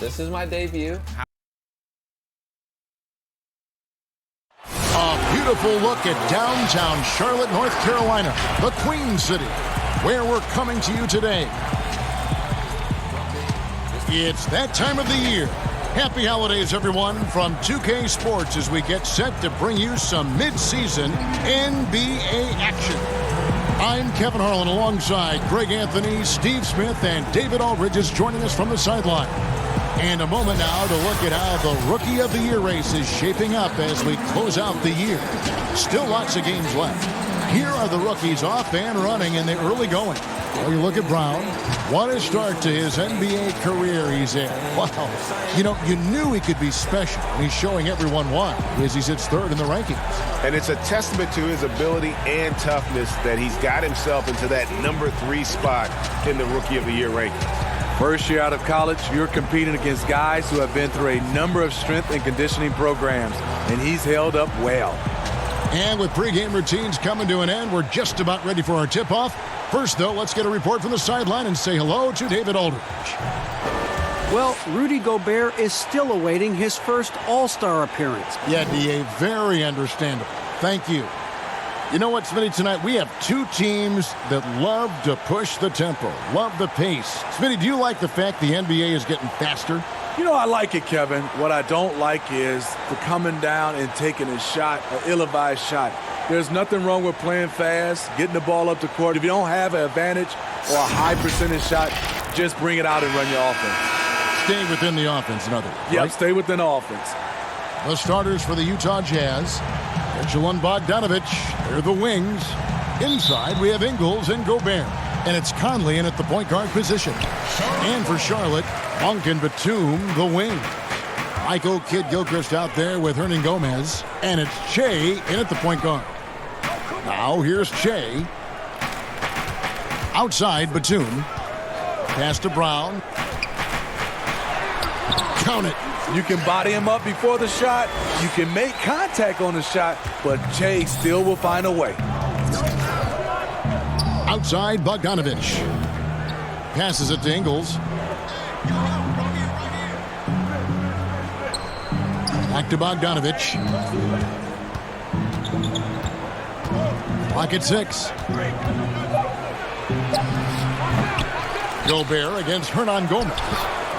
This is my debut. A beautiful look at downtown Charlotte, North Carolina, the Queen City, where we're coming to you today. It's that time of the year. Happy holidays, everyone, from 2K Sports as we get set to bring you some mid-season NBA action. I'm Kevin Harlan alongside Greg Anthony, Steve Smith, and David Aldridge is joining us from the sideline. And a moment now to look at how the Rookie of the Year race is shaping up as we close out the year. Still lots of games left. Here are the rookies off and running in the early going. Well, you look at Brown. What a start to his NBA career he's in. Wow. You know, you knew he could be special. He's showing everyone why as he sits third in the rankings. And it's a testament to his ability and toughness that he's got himself into that #3 spot in the Rookie of the Year rankings. First year out of college, you're competing against guys who have been through a number of strength and conditioning programs, and he's held up well. And with pregame routines coming to an end, we're just about ready for our tip-off. First, though, let's get a report from the sideline and say hello to David Aldridge. Well, Rudy Gobert is still awaiting his first All-Star appearance. Yeah, DA, very understandable. Thank you. You know what, Smitty, tonight we have two teams that love to push the tempo, love the pace. Smitty, do you like the fact the NBA is getting faster? You know, I like it, Kevin. What I don't like is the coming down and taking a shot, an ill-advised shot. There's nothing wrong with playing fast, getting the ball up the court. If you don't have an advantage or a high percentage shot, just bring it out and run your offense. Stay within the offense, in other words. Yep, right? stay within the offense. The starters for the Utah Jazz. Mitchell and Bogdanovich, they're the wings. Inside, we have Ingles and Gobert. And it's Conley in at the point guard position. And for Charlotte, Monk and Batum, the wing. Michael Kidd-Gilchrist out there with Hernan Gomez. And it's Che in at the point guard. Now here's Che. Outside, Batum. Pass to Brown. Count it. You can body him up before the shot. You can make contact on the shot, but Che still will find a way. Outside, Bogdanovich. Passes it to Ingles. Back to Bogdanovich. Clock at 6. Gobert against Hernan Gomez.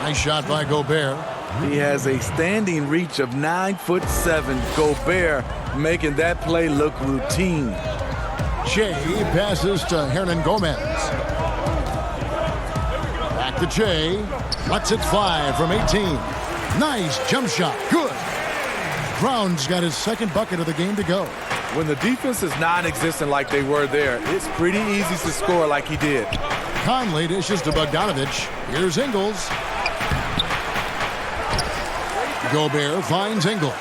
Nice shot by Gobert. He has a standing reach of 9'7". Gobert making that play look routine. Che passes to Hernan Gomez. Back to Che. Lets it fly from 18. Nice jump shot. Good. Brown's got his second bucket of the game to go. When the defense is non-existent like they were there, it's pretty easy to score like he did. Conley dishes to Bogdanovich. Here's Ingles. Gobert finds Ingles.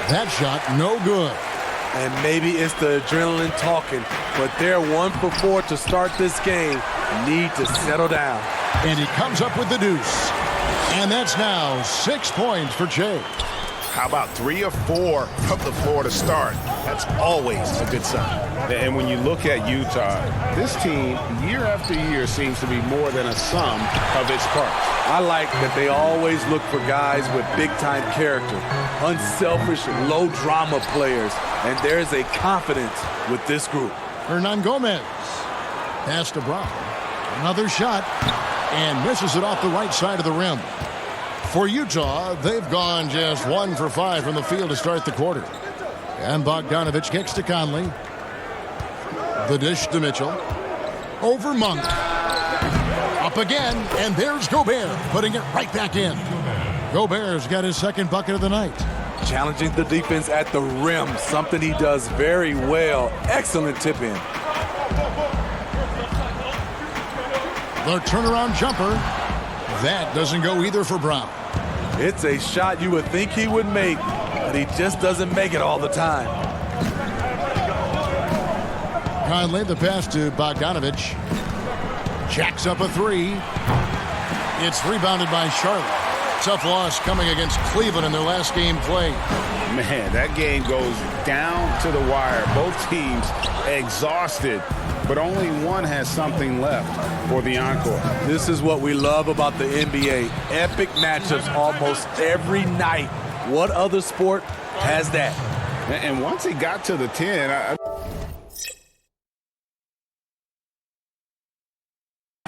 That shot, no good. And maybe it's the adrenaline talking, but they're 1 for 4 to start this game. Need to settle down. And he comes up with the deuce. And that's now 6 points for Che. How about 3 or 4 from the floor to start? That's always a good sign. And when you look at Utah, this team, year after year, seems to be more than a sum of its parts. I like that they always look for guys with big-time character, unselfish, low-drama players, and there's a confidence with this group. Hernan Gomez. Pass to Brown. Another shot. And misses it off the right side of the rim. For Utah, they've gone just 1 for 5 from the field to start the quarter. And Bogdanovich kicks to Conley. The dish to Mitchell. Over Monk. Up again, and there's Gobert, putting it right back in. Gobert's got his second bucket of the night. Challenging the defense at the rim, something he does very well. Excellent tip in. The turnaround jumper. That doesn't go either for Brown. It's a shot you would think he would make, but he just doesn't make it all the time. Conley, the pass to Bogdanovich. Jacks up a 3. It's rebounded by Charlotte. Tough loss coming against Cleveland in their last game played. Man, that game goes down to the wire. Both teams exhausted but only one has something left for the encore. This is what we love about the NBA. Epic matchups almost every night. What other sport has that? And once he got to the 10, I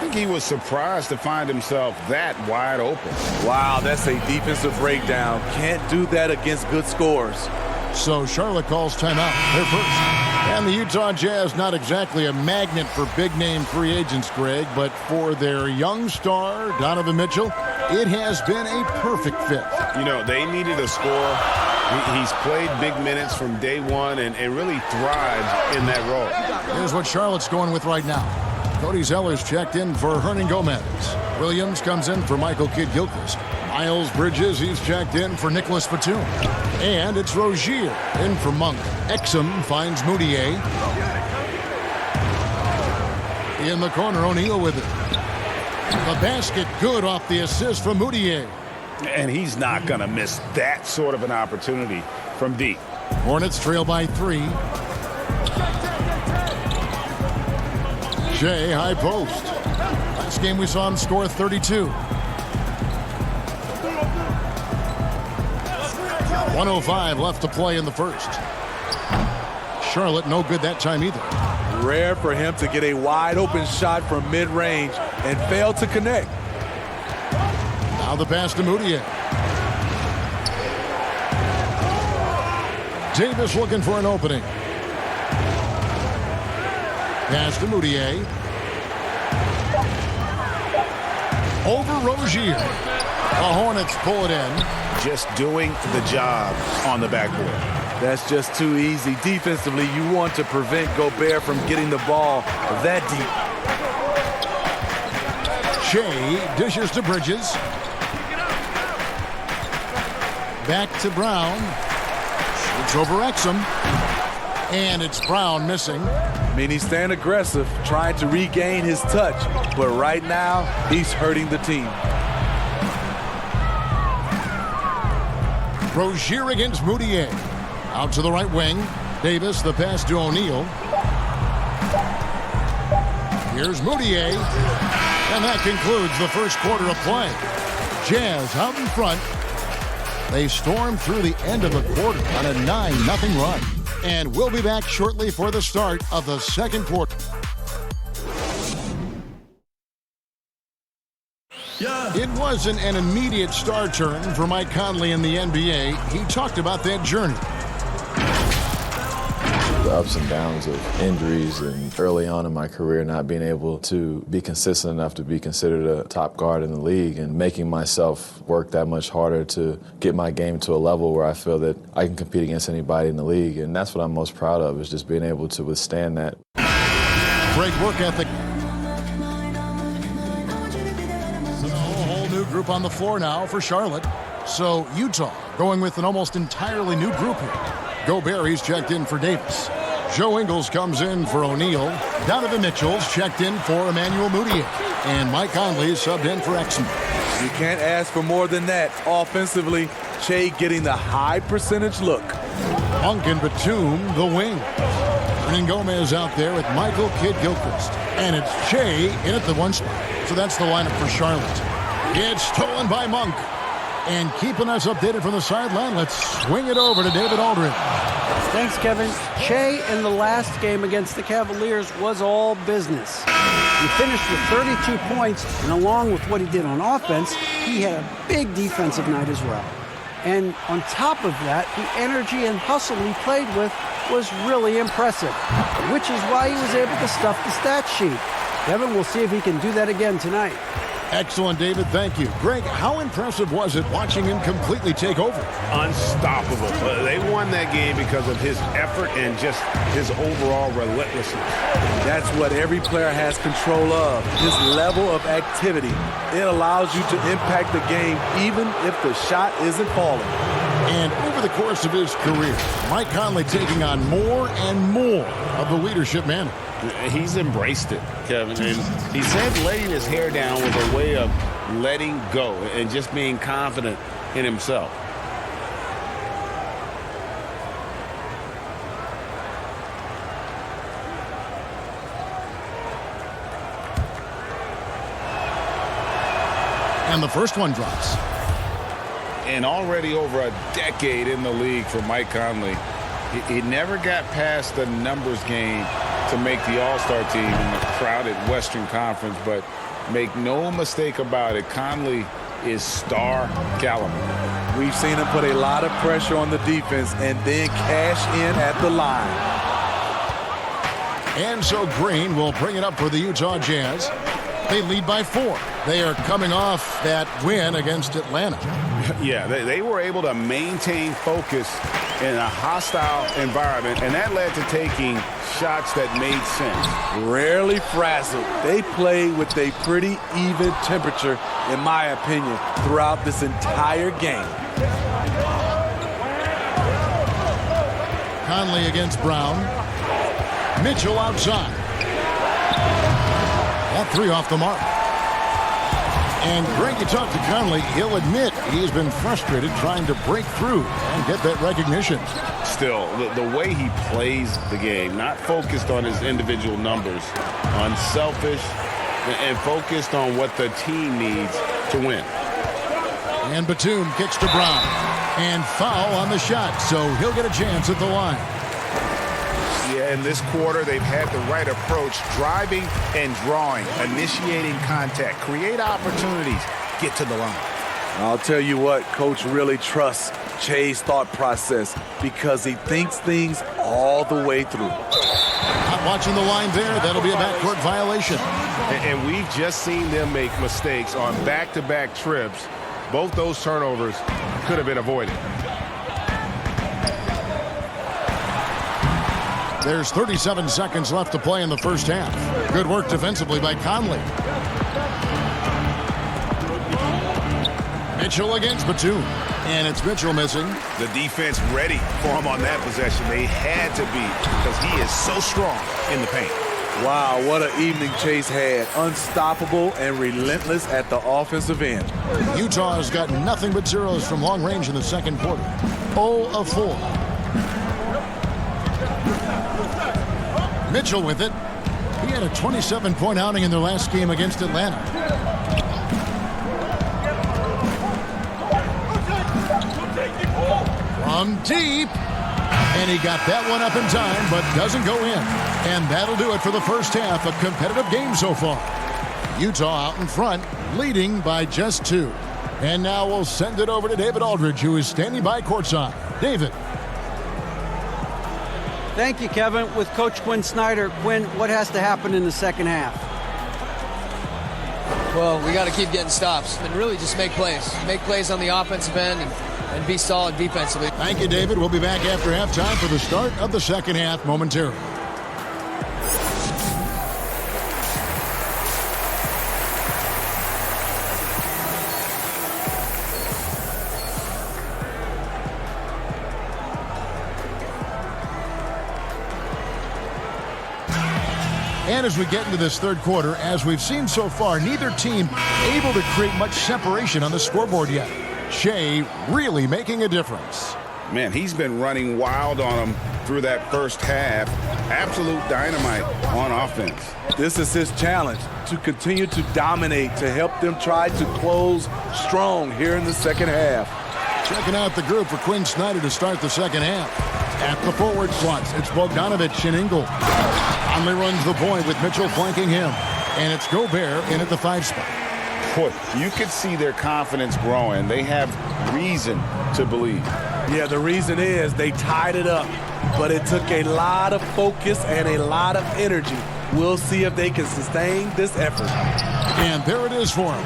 think he was surprised to find himself that wide open. Wow, that's a defensive breakdown. Can't do that against good scores. So Charlotte calls timeout, their first. And the Utah Jazz, not exactly a magnet for big-name free agents, Greg, but for their young star, Donovan Mitchell, it has been a perfect fit. You know, they needed a scorer. He's played big minutes from day one and really thrived in that role. Here's what Charlotte's going with right now. Cody Zeller's checked in for Hernan Gomez. Williams comes in for Michael Kidd-Gilchrist. Miles Bridges, he's checked in for Nicholas Batum. And it's Rozier in for Monk. Exum finds Moutier. In the corner, O'Neal with it. The basket good off the assist from Moutier. And he's not going to miss that sort of an opportunity from deep. Hornets trail by 3. Shea, high post. Last game we saw him score 32. 1:05 left to play in the first. Charlotte no good that time either. Rare for him to get a wide open shot from mid-range and fail to connect. Now the pass to Moutier. Davis looking for an opening. Pass to Moutier. Over Rozier. The Hornets pull it in. Just doing the job on the backboard. That's just too easy. Defensively, you want to prevent Gobert from getting the ball that deep. Shea dishes to Bridges. Back to Brown. Shoots over Exum. And it's Brown missing. I mean, he's staying aggressive, trying to regain his touch. But right now, he's hurting the team. Rozier against Moutier. Out to the right wing. Davis, the pass to O'Neal. Here's Moutier. And that concludes the first quarter of play. Jazz out in front. They storm through the end of the quarter on a 9-0 run. And we'll be back shortly for the start of the second quarter. It wasn't an immediate star turn for Mike Conley in the NBA. He talked about that journey. The ups and downs of injuries and early on in my career not being able to be consistent enough to be considered a top guard in the league and making myself work that much harder to get my game to a level where I feel that I can compete against anybody in the league. And that's what I'm most proud of, is just being able to withstand that. Great work ethic. Group on the floor now for Charlotte. So Utah going with an almost entirely new group here. Gobert, he's checked in for Davis. Joe Ingles comes in for O'Neal. Donovan Mitchell's checked in for Emmanuel Moutier. And Mike Conley is subbed in for Exum. You can't ask for more than that. Offensively, Shea getting the high percentage look. Monk and Batum, the wing. Hernan Gomez out there with Michael Kidd-Gilchrist. And it's Shea in at the 1 spot. So that's the lineup for Charlotte. It's stolen by Monk. And keeping us updated from the sideline, let's swing it over to David Aldridge. Thanks, Kevin. Shea in the last game against the Cavaliers was all business. He finished with 32 points, and along with what he did on offense, he had a big defensive night as well. And on top of that, the energy and hustle he played with was really impressive, which is why he was able to stuff the stat sheet. Kevin, we'll see if he can do that again tonight. Excellent, David. Thank you. Greg, how impressive was it watching him completely take over? Unstoppable. They won that game because of his effort and just his overall relentlessness. That's what every player has control of, his level of activity. It allows you to impact the game even if the shot isn't falling. And over the course of his career, Mike Conley taking on more and more of the leadership mantle. He's embraced it, Kevin. And he said letting his hair down was a way of letting go and just being confident in himself. And the first one drops. And already over a decade in the league for Mike Conley, he never got past the numbers game to make the All-Star team in the crowded Western Conference. But make no mistake about it, Conley is star caliber. We've seen him put a lot of pressure on the defense and then cash in at the line. And so Green will bring it up for the Utah Jazz. They lead by 4. They are coming off that win against Atlanta. Yeah, they were able to maintain focus in a hostile environment, and that led to taking shots that made sense. Rarely frazzled. They play with a pretty even temperature, in my opinion, throughout this entire game. Conley against Brown. Mitchell outside. That 3 off the mark. And Greg, you talk to Conley, he'll admit he's been frustrated trying to break through and get that recognition. Still, the way he plays the game, not focused on his individual numbers, unselfish, and focused on what the team needs to win. And Batum kicks to Brown. And foul on the shot, so he'll get a chance at the line. Yeah, in this quarter, they've had the right approach, driving and drawing, initiating contact, create opportunities, get to the line. I'll tell you what, Coach really trusts Che's thought process because he thinks things all the way through. Not watching the line there. That'll be a backcourt violation. And we've just seen them make mistakes on back-to-back trips. Both those turnovers could have been avoided. There's 37 seconds left to play in the first half. Good work defensively by Conley. Mitchell against Batum. And it's Mitchell missing. The defense ready for him on that possession. They had to be because he is so strong in the paint. Wow, what an evening Chase had. Unstoppable and relentless at the offensive end. Utah has got nothing but zeros from long range in the second quarter. 0 of 4. Mitchell with it. He had a 27-point outing in their last game against Atlanta. From deep. And he got that one up in time, but doesn't go in. And that'll do it for the first half. A competitive game so far. Utah out in front, leading by just 2. And now we'll send it over to David Aldridge, who is standing by courtside. David. Thank you, Kevin. With Coach Quinn Snyder. Quinn, what has to happen in the second half? Well, we got to keep getting stops and really just make plays. Make plays on the offensive end and be solid defensively. Thank you, David. We'll be back after halftime for the start of the second half momentarily. And as we get into this third quarter, as we've seen so far, neither team able to create much separation on the scoreboard yet. Shea really making a difference. Man, he's been running wild on them through that first half. Absolute dynamite on offense. This is his challenge, to continue to dominate, to help them try to close strong here in the second half. Checking out the group for Quinn Snyder to start the second half. At the forward slots, it's Bogdanovich and Ingle. Conley runs the point with Mitchell flanking him. And it's Gobert in at the 5 spot. Boy, you could see their confidence growing. They have reason to believe. Yeah, the reason is they tied it up, but it took a lot of focus and a lot of energy. We'll see if they can sustain this effort. And there it is for him.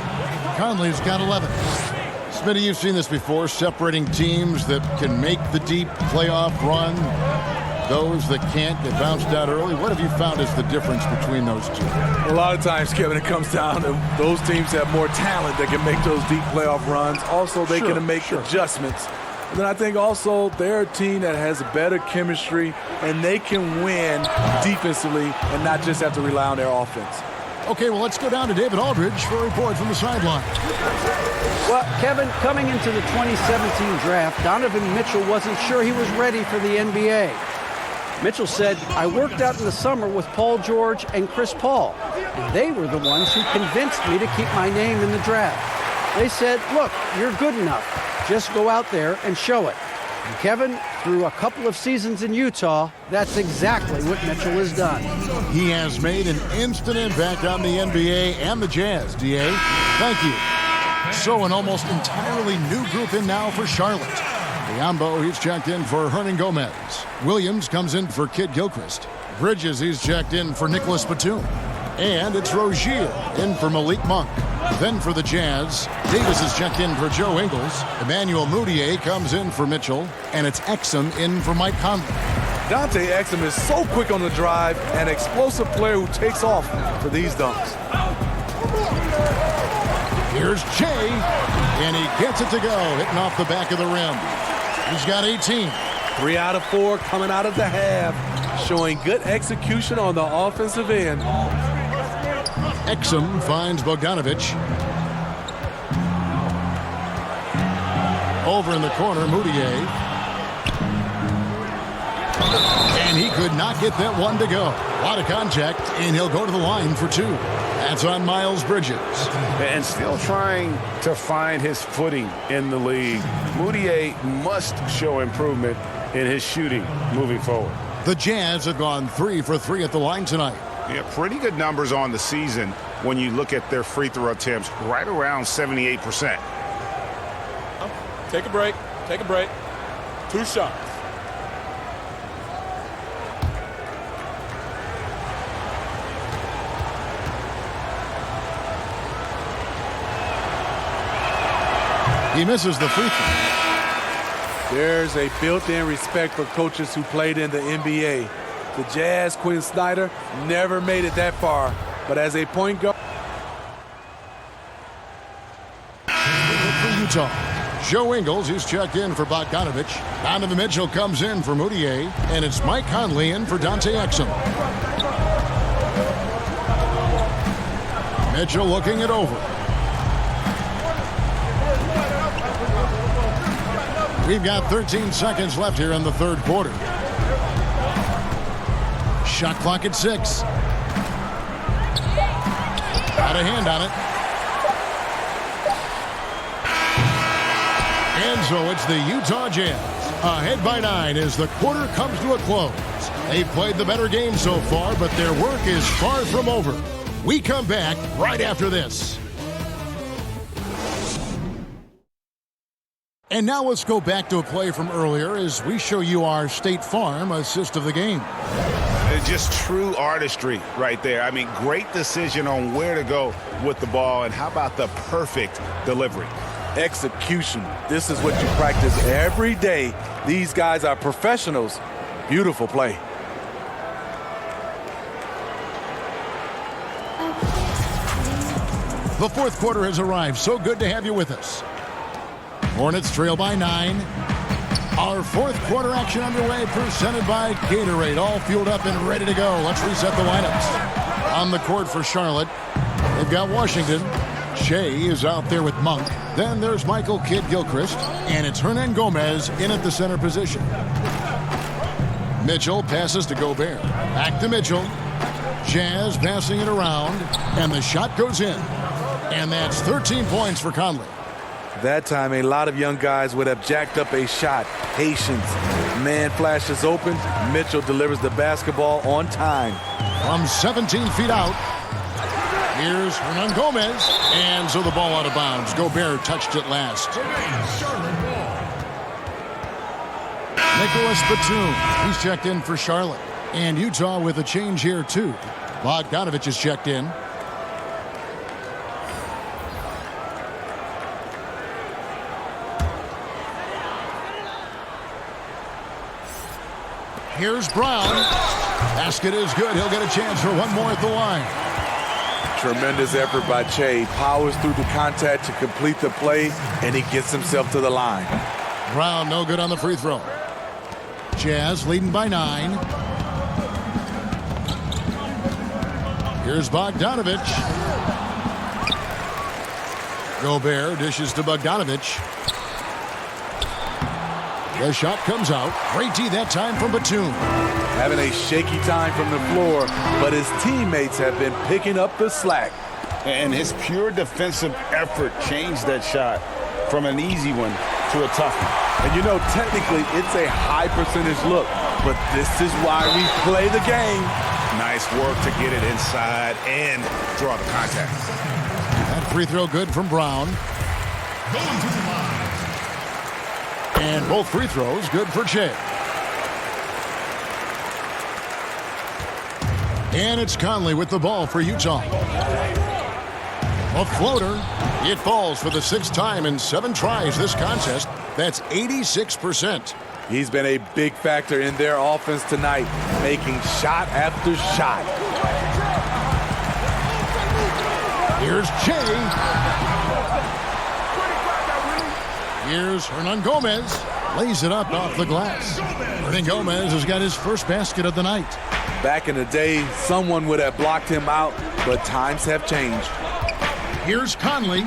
Conley's got 11. Smitty, you've seen this before, separating teams that can make the deep playoff run, those that can't get bounced out early. What have you found is the difference between those two? A lot of times, Kevin, it comes down to those teams have more talent that can make those deep playoff runs. Also, they can make adjustments. And then I think also they're a team that has better chemistry, and they can win defensively and not just have to rely on their offense. Okay, well, let's go down to David Aldridge for a report from the sideline. Well, Kevin, coming into the 2017 draft, Donovan Mitchell wasn't sure he was ready for the NBA. Mitchell said, "I worked out in the summer with Paul George and Chris Paul, and they were the ones who convinced me to keep my name in the draft." They said, look, you're good enough. Just go out there and show it. And Kevin, through a couple of seasons in Utah, that's exactly what Mitchell has done. He has made an instant impact on the NBA and the Jazz, D.A. Thank you. So an almost entirely new group in now for Charlotte. Biombo, he's checked in for Hernan Gomez. Williams comes in for Kid Gilchrist. Bridges, he's checked in for Nicholas Batum. And it's Rozier in for Malik Monk. Then for the Jazz, Davis is checked in for Joe Ingles. Emmanuel Mudiay comes in for Mitchell. And it's Exum in for Mike Conley. Dante Exum is so quick on the drive, an explosive player who takes off for these dunks. Here's Jay, and he gets it to go, hitting off the back of the rim. He's got 18. 3 out of 4 coming out of the half, showing good execution on the offensive end. Exum finds Bogdanovich. Over in the corner, Mudiay. And he could not get that one to go. A lot of contact, and he'll go to the line for 2. That's on Miles Bridges. And still trying to find his footing in the league. Mudiay must show improvement in his shooting moving forward. The Jazz have gone 3 for 3 at the line tonight. Yeah, pretty good numbers on the season when you look at their free throw attempts, right around 78%. Take a break. Take a break. 2 shots. He misses the free throw. There's a built-in respect for coaches who played in the NBA. The Jazz, Quinn Snyder, never made it that far, but as a point guard. For Utah, Joe Ingles, he's checked in for Bogdanovich. Donovan Mitchell comes in for Mudiay, and it's Mike Conley in for Dante Exum. Mitchell looking it over. We've got 13 seconds left here in the third quarter. Shot clock at 6. Got a hand on it. And so it's the Utah Jazz ahead by 9 as the quarter comes to a close. They've played the better game so far, but their work is far from over. We come back right after this. And now let's go back to a play from earlier as we show you our State Farm assist of the game. Just true artistry right there. I mean, great decision on where to go with the ball, and how about the perfect delivery? Execution. This is what you practice every day. These guys are professionals. Beautiful play. The fourth quarter has arrived. So good to have you with us. Hornets trail by 9. Our fourth quarter action underway, presented by Gatorade. All fueled up and ready to go. Let's reset the lineups. On the court for Charlotte, they've got Washington. Shea is out there with Monk. Then there's Michael Kidd Gilchrist. And it's Hernan Gomez in at the center position. Mitchell passes to Gobert. Back to Mitchell. Jazz passing it around. And the shot goes in. And that's 13 points for Conley. That time, a lot of young guys would have jacked up a shot. Patience. Man flashes open. Mitchell delivers the basketball on time. From 17 feet out, here's Hernan Gomez. And so the ball out of bounds. Gobert touched it last. Nicholas Batum, he's checked in for Charlotte. And Utah with a change here, too. Bogdanovich is checked in. Here's Brown. Basket is good. He'll get a chance for one more at the line. Tremendous effort by Che. Powers through the contact to complete the play, and he gets himself to the line. Brown no good on the free throw. Jazz leading by 9. Here's Bogdanovich. Gobert dishes to Bogdanovich. The shot comes out. Great D that time from Batum. Having a shaky time from the floor, but his teammates have been picking up the slack. And his pure defensive effort changed that shot from an easy one to a tough one. And you know, technically, it's a high percentage look, but this is why we play the game. Nice work to get it inside and draw the contact. That free throw good from Brown. And both free throws good for Che. And it's Conley with the ball for Utah. A floater. It falls for the 6th time in 7 tries this contest. That's 86%. He's been a big factor in their offense tonight, making shot after shot. Here's Che. Here's Hernan Gomez. Lays it up off the glass. Hernan Gomez has got his first basket of the night. Back in the day, someone would have blocked him out, but times have changed. Here's Conley.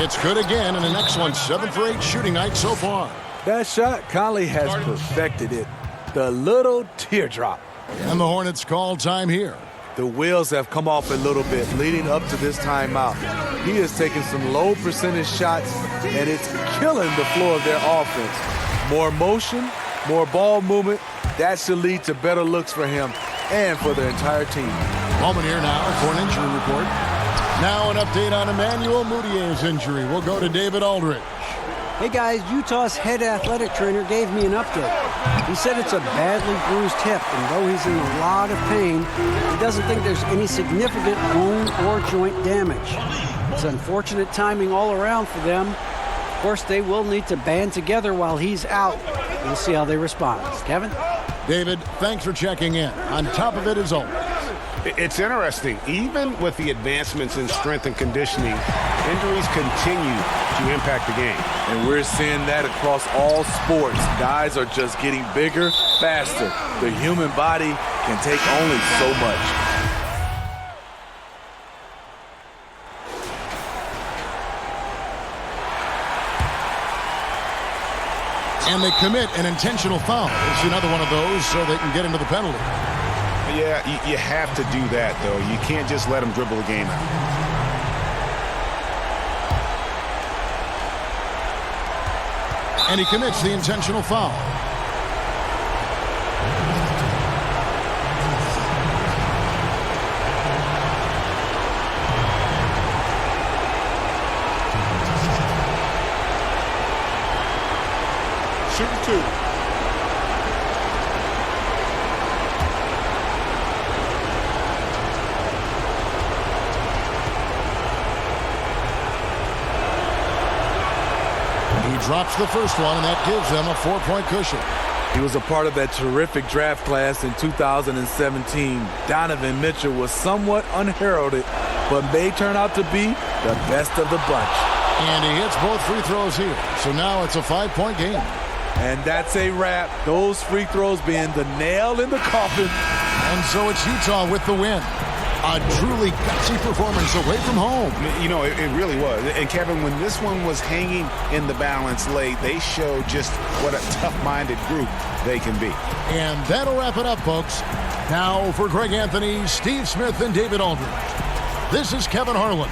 It's good again, and an excellent 7 for 8 shooting night so far. That shot, Conley has perfected it. The little teardrop. And the Hornets call time here. The wheels have come off a little bit leading up to this timeout. He has taken some low percentage shots, and it's killing the flow of their offense. More motion, more ball movement, that should lead to better looks for him and for the entire team. Moment here now for an injury report. Now an update on Emmanuel Moutier's injury. We'll go to David Aldridge. Hey guys, Utah's head athletic trainer gave me an update. He said it's a badly bruised hip, and though he's in a lot of pain, he doesn't think there's any significant bone or joint damage. It's unfortunate timing all around for them. Of course, they will need to band together while he's out. We'll see how they respond. Kevin? David, thanks for checking in. On top of it as always. It's interesting. Even with the advancements in strength and conditioning, injuries continue to impact the game. And we're seeing that across all sports. Guys are just getting bigger, faster. The human body can take only so much. And they commit an intentional foul. It's another one of those so they can get into the penalty. Yeah, you have to do that, though. You can't just let them dribble the game out. And he commits the intentional foul. Shooting 2. Drops the first one, and that gives them a 4-point cushion. He was a part of that terrific draft class in 2017. Donovan Mitchell was somewhat unheralded, but may turn out to be the best of the bunch. And he hits both free throws here. So now it's a 5-point game. And that's a wrap. Those free throws being the nail in the coffin. And so it's Utah with the win. A truly gutsy performance away from home. You know, it really was. And, Kevin, when this one was hanging in the balance late, they showed just what a tough-minded group they can be. And that'll wrap it up, folks. Now for Greg Anthony, Steve Smith, and David Aldridge. This is Kevin Harlan.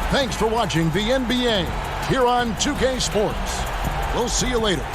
Thanks for watching the NBA here on 2K Sports. We'll see you later.